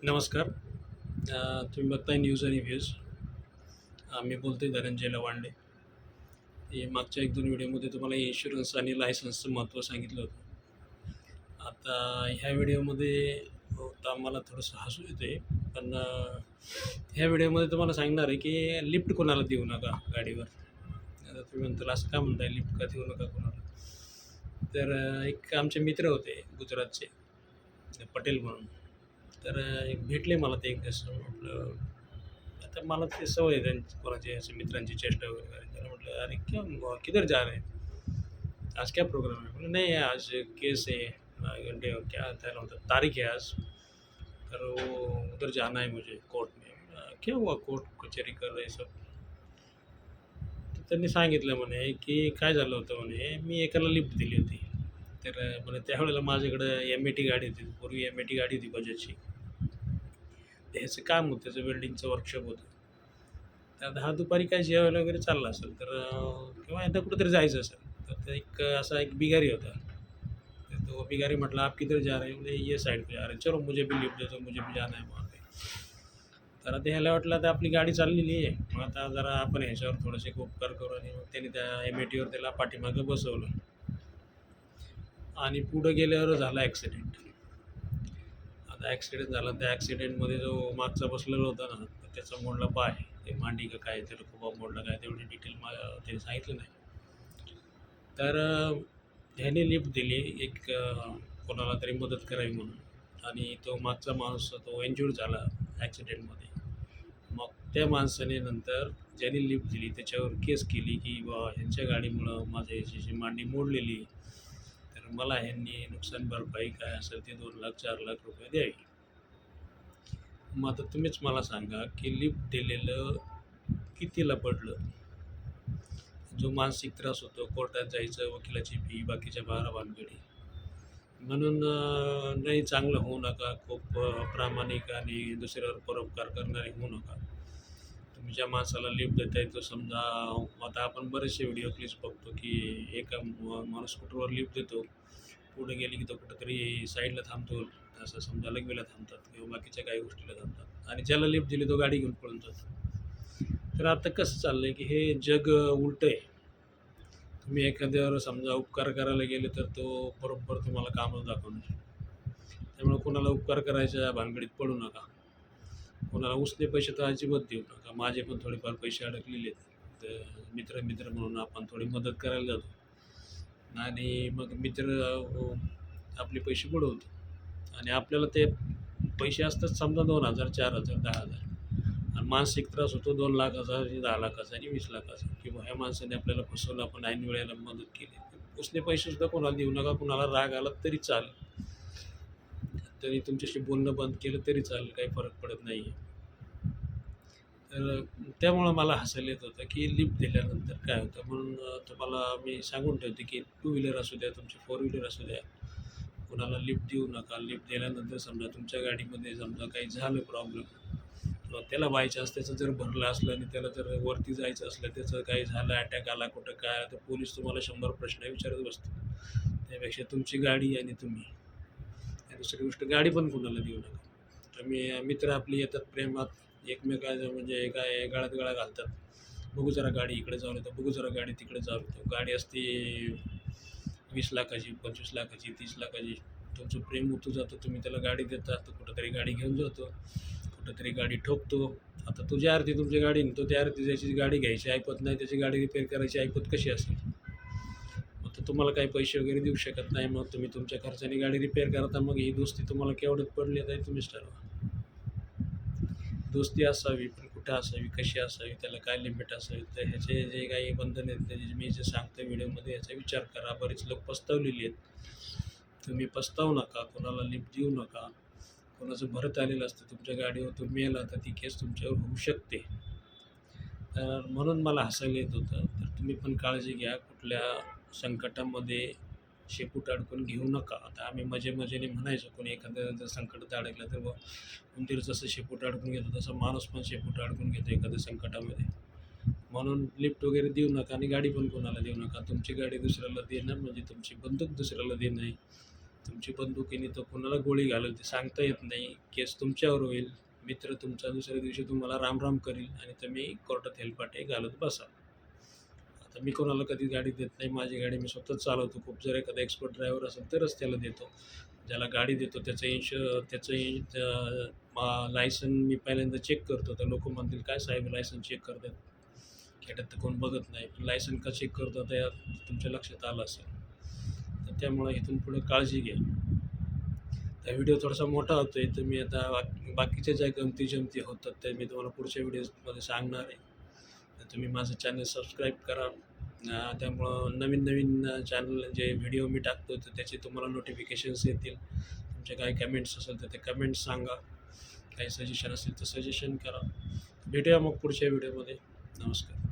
नमस्कार. तुम्ही बघताय न्यूज आणि व्ह्यूज. मी बोलतोय धनंजय लवांडे. हे मागच्या 1-2 व्हिडिओमध्ये तुम्हाला इन्शुरन्स आणि लायसन्सचं महत्त्व सांगितलं होतं. आता ह्या व्हिडिओमध्ये तर आम्हाला थोडंसं हसू येतंय. पण ह्या व्हिडिओमध्ये तुम्हाला सांगणार आहे की लिफ्ट कोणाला देऊ नका गाडीवर. आता तुम्ही म्हणताल असं का म्हणताय लिफ्ट का देऊ नका कोणाला? तर एक आमचे मित्र होते गुजरातचे, पटेल म्हणून. तर एक भेटले मला ते एक दिवस. म्हटलं आता मला ते सवय आहे त्यांची कोणाची असे मित्रांची चेष्टा वगैरे करायची. त्याला म्हटलं, "अरे क्यों किधर जा रहे हैं? आज क्या प्रोग्राम है?" बोले, "नहीं आज केस है क्या त्याला म्हणतात तारीख है आज, तर वो उधर जाना है मुझे कोर्ट में." "क्या हुआ कोर्ट कचहरी कर रहे सब?" तर त्यांनी सांगितलं म्हणे, की काय झालं होतं म्हणे, मी एकाला लिफ्ट दिली होती. तर म्हणे त्यावेळेला माझ्याकडं एम-ए-टी गाडी होती. पूर्वी एम-ए-टी गाडी होती बजाजची. ह्याचं काम होतं, त्याचं वेल्डिंगचं वर्कशॉप होतं. तर हा दुपारी काय जेवायला वगैरे चालला असेल तर किंवा एकदा कुठेतरी जायचं असेल, तर ते एक असा एक भिकारी होता. तर तो भिकारी म्हटला, "आप किधर जा रहे हो?" बोले, "ये साइड पे जा रहे हैं." "चलो मुझे भी लिफ्ट दे दो, मुझे भी जाना है वहाँ पे." तर आता ह्याला वाटलं आता आपली गाडी चाललेली आहे. मग आता जरा आपण ह्याच्यावर थोडेसे उपकार करू आणि मग त्याने त्या एम-ए-टीवर त्याला पाठीमागं बसवलं आणि पुढं गेल्यावर झाला ॲक्सिडेंट. आता ॲक्सिडेंट झाला. त्या ॲक्सिडेंटमध्ये जो मागचा बसलेला होता ना, तर त्याचा मोडला पाय. ते मांडी का काय त्याला खूप मोडला काय तेवढी डिटेल मला त्याने सांगितलं नाही. तर ह्याने लिफ्ट दिली एक कोणाला तरी मदत करावी म्हणून आणि तो मागचा माणूस तो इंज्युअर्ड झाला ॲक्सिडेंटमध्ये. मग त्या माणसाने नंतर ज्याने लिफ्ट दिली त्याच्यावर केस केली, की बा ह्यांच्या गाडीमुळं माझ्या ह्याची मांडी मोडलेली आहे. तर मला ह्यांनी नुकसान भरपाई काय असेल ते 2,00,000 4,00,000 रुपये द्यावे. मग आता तुम्हीच मला सांगा, की लिफ्ट दिलेलं कितीला पडलं? जो मानसिक त्रास होतो, कोर्टात जायचं, वकिलाची फी, बाकीच्या 12 भानगडी. म्हणून नाही चांगलं होऊ नका, खूप प्रामाणिक आणि दुसऱ्यावर परोपकार करणारे होऊ नका. तुम्ही ज्या माणसाला लिफ्ट देताय तो समजा आता आपण बरेचसे व्हिडिओ क्लिप्स बघतो, की एका माणूस स्कूटरवर लिफ्ट देतो. पुढे गेली की तो कुठेतरी साईडला थांबतो. असं समजा लघवीला थांबतात किंवा बाकीच्या काही गोष्टीला थांबतात आणि ज्याला लिफ्ट दिली तो गाडी घेऊन पळून जातो. तर आता कसं चाललंय, की हे जग उलटं आहे. तुम्ही एखाद्यावर समजा उपकार करायला गेले तर तो बरोबर तुम्हाला कामच दाखवणार. त्यामुळे कोणाला उपकार करायच्या भानगडीत पडू नका. कोणाला उसने पैसे तर अजिबात देऊ नका. माझे पण थोडेफार पैसे अडकलेले आहेत. तर मित्र म्हणून आपण थोडी मदत करायला जातो आणि मग मित्र आपले पैसे बुडवतो आणि आपल्याला ते पैसे असतात समजा 2,000, 4,000, 10,000 आणि मानसिक त्रास होतो 2,00,000चा आणि 10,00,000चा आणि 20,00,000चा किंवा ह्या माणसाने आपल्याला फसवलं, आपण ऐन वेळेला मदत केली. उसने पैसेसुद्धा कोणाला देऊ नका. कोणाला राग आला तरी चालेल. तरी तुमच्याशी बोलणं बंद केलं तरी चालेल, काही फरक पडत नाही आहे. तर त्यामुळं मला हसायला येत होतं, की लिफ्ट दिल्यानंतर काय होतं म्हणून तुम्हाला मी सांगून ठेवते, की टू व्हीलर असू द्या, तुमची फोर व्हीलर असू द्या, कोणाला लिफ्ट देऊ नका. लिफ्ट दिल्यानंतर समजा तुमच्या गाडीमध्ये समजा काही झालं प्रॉब्लेम किंवा त्याला बाय चान्स त्याचं जर भरलं असलं आणि त्याला जर वरती जायचं असलं, त्याचं काही झालं, अटॅक आला, कुठं काय आलं, तर पोलीस तुम्हाला 100 प्रश्न विचारत बसतात. त्यापेक्षा तुमची गाडी आणि तुम्ही. आणि दुसरी गोष्ट गाडी पण कोणाला देऊ नका. तुम्ही मित्र आपली येतात प्रेमात एकमेकाचं म्हणजे काय गळ्यात गळा घालतात. बघू जरा गाडी इकडे जाऊन येतो, बघू जरा गाडी तिकडे जाऊन येतो. गाडी असते 20,00,000ची, 25,00,000ची, 30,00,000ची. तुमचं प्रेम उतू जातं. तुम्ही त्याला गाडी देता, तो कुठेतरी गाडी घेऊन जातो, कुठेतरी गाडी ठोकतो. आता तुझी आरती तुमची गाडी तो त्या आरती ज्याची गाडी घ्यायची ऐपत नाही, त्याची गाडी रिपेअर करायची ऐपत कशी असेल? मग तर तुम्हाला काही पैसे वगैरे देऊ शकत नाही. मग तुम्ही तुमच्या खर्चाने गाडी रिपेअर करता. मग ही दोस्ती तुम्हाला केवढ्यात पडली आहे तुम्हीच ठरवा. दोस्ती असावी, पण कुठं असावी, कशी असावी, त्याला काय लिमिट असावी, तर ह्याचे जे काही बंधन आहेत त्याचे मी जे सांगतो व्हिडिओमध्ये याचा विचार करा. बरेच लोक पस्तावलेली आहेत. तुम्ही पस्तावू नका, कोणाला लिफ्ट देऊ नका. कोणाचं भरत आलेलं असतं तुमच्या गाडीवर, तुम्ही मेला तर ती केस तुमच्यावर होऊ शकते. तर म्हणून मला हसायला येत होतं. तर तुम्ही पण काळजी घ्या. कुठल्या संकटामध्ये शेपूट अडकून घेऊ नका. आता आम्ही मजे-मजेने म्हणायचो, कोणी एखादं जर संकटात अडकलं तर उंदीर जसं शेपूट अडकून घेतो तसं माणूस पण शेपूट अडकून घेतो एखाद्या संकटामध्ये. म्हणून लिफ्ट वगैरे देऊ नका आणि गाडी पण कोणाला देऊ नका. तुमची गाडी दुसऱ्याला देणं म्हणजे तुमची बंदूक दुसऱ्याला देणं आहे. तुमची बंदुकीने तो कोणाला गोळी घालेल ते सांगता येत नाही. केस तुमच्यावर होईल. मित्र तुमचा दुसऱ्या दिवशी तुम्हाला राम-राम करील आणि तुम्ही कोर्टात हेलपाटे घालत बसाल. आता मी कोणाला कधी गाडी देत नाही. माझी गाडी मी स्वतःच चालवतो. खूप जर एखादा एक्सपर्ट ड्रायव्हर असेल तरच त्याला देतो. ज्याला गाडी देतो त्याचं लायसन मी पहिल्यांदा चेक करतो. तर लोकं म्हणतील, "काय साहेब लायसन चेक करतात? खेड्यात तर कोण बघत नाही." पण लायसन का चेक करतो ते तुमच्या लक्षात आलं असेल. तर त्यामुळे इथून पुढे काळजी घ्या. हा व्हिडिओ थोडासा मोठा होतोय, तर मी आता बाकीच्या ज्या गमती-जमती होतात, त्या मी तुम्हाला पुढच्या व्हिडिओजमध्ये सांगणार आहे. तर तुम्ही माझं चॅनल सबस्क्राईब करा. त्यामुळं नवीन-नवीन चॅनल जे व्हिडिओ मी टाकतो, तर त्याचे तुम्हाला नोटिफिकेशन्स येतील. तुमचे काही कमेंट्स असेल, तर ते कमेंट्स सांगा. काही सजेशन असेल, तर सजेशन करा. भेटूया मग पुढच्या व्हिडिओमध्ये. नमस्कार.